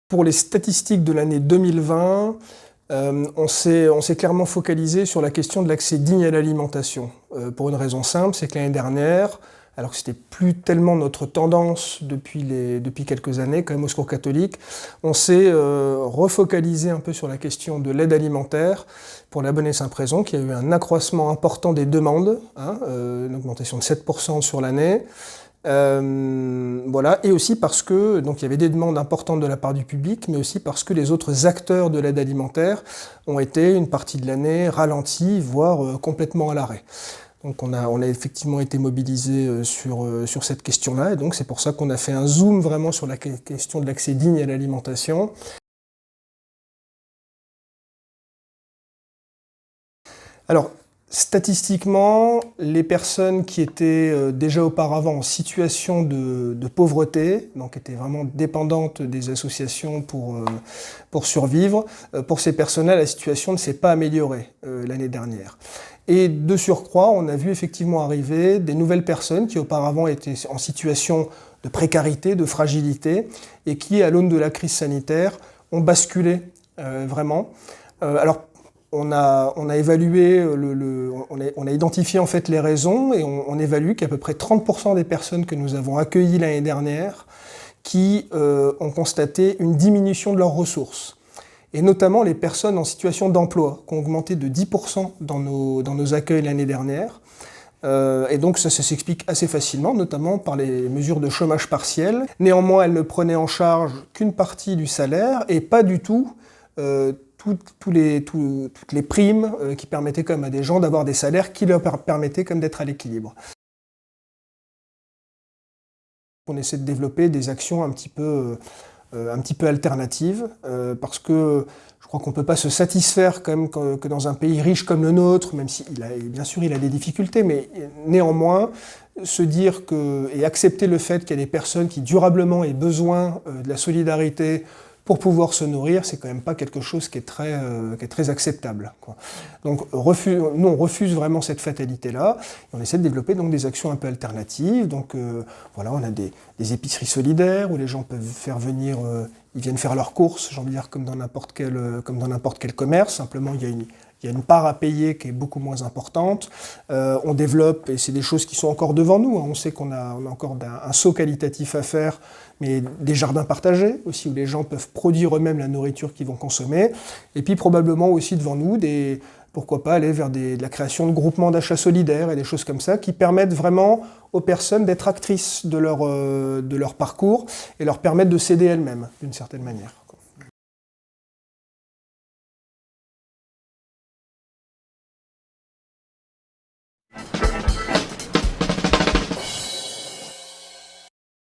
Pour les statistiques de l'année 2020, on s'est clairement focalisé sur la question de l'accès digne à l'alimentation. Pour une raison simple, c'est que l'année dernière, alors que c'était plus tellement notre tendance depuis quelques années, quand même au Secours catholique, on s'est refocalisé un peu sur la question de l'aide alimentaire pour la bonne et simple raison qu'il y a eu un accroissement important des demandes, une augmentation de 7% sur l'année. Voilà, et aussi parce que donc il y avait des demandes importantes de la part du public, mais aussi parce que les autres acteurs de l'aide alimentaire ont été une partie de l'année ralentis, voire complètement à l'arrêt. Donc on a effectivement été mobilisés sur cette question-là, et donc c'est pour ça qu'on a fait un zoom vraiment sur la question de l'accès digne à l'alimentation. Alors, statistiquement, les personnes qui étaient déjà auparavant en situation de pauvreté, donc étaient vraiment dépendantes des associations pour survivre, pour ces personnes-là, la situation ne s'est pas améliorée l'année dernière. Et de surcroît, on a vu effectivement arriver des nouvelles personnes qui auparavant étaient en situation de précarité, de fragilité, et qui, à l'aune de la crise sanitaire, ont basculé vraiment. Alors, on a évalué, on a identifié en fait les raisons et on évalue qu'à peu près 30% des personnes que nous avons accueillies l'année dernière qui ont constaté une diminution de leurs ressources. Et notamment les personnes en situation d'emploi, qui ont augmenté de 10% dans nos accueils l'année dernière. Et donc ça s'explique assez facilement, notamment par les mesures de chômage partiel. Néanmoins, elles ne prenaient en charge qu'une partie du salaire et pas du tout toutes les primes qui permettaient quand même à des gens d'avoir des salaires qui leur permettaient quand même d'être à l'équilibre. On essaie de développer des actions un petit peu alternatives, parce que je crois qu'on ne peut pas se satisfaire quand même que dans un pays riche comme le nôtre, même si bien sûr il a des difficultés, mais néanmoins, se dire et accepter le fait qu'il y a des personnes qui durablement aient besoin de la solidarité pour pouvoir se nourrir, c'est quand même pas quelque chose qui est très acceptable, quoi. Donc nous on refuse vraiment cette fatalité-là, et on essaie de développer donc des actions un peu alternatives. Donc voilà, on a des épiceries solidaires où les gens peuvent faire venir, ils viennent faire leurs courses, j'ai envie de dire comme dans n'importe quel commerce, simplement il y a une part à payer qui est beaucoup moins importante. On développe, et c'est des choses qui sont encore devant nous, on sait qu'on a encore un saut qualitatif à faire, mais des jardins partagés aussi, où les gens peuvent produire eux-mêmes la nourriture qu'ils vont consommer. Et puis probablement aussi devant nous, pourquoi pas aller vers de la création de groupements d'achat solidaires et des choses comme ça, qui permettent vraiment aux personnes d'être actrices de leur parcours et leur permettent de s'aider elles-mêmes, d'une certaine manière.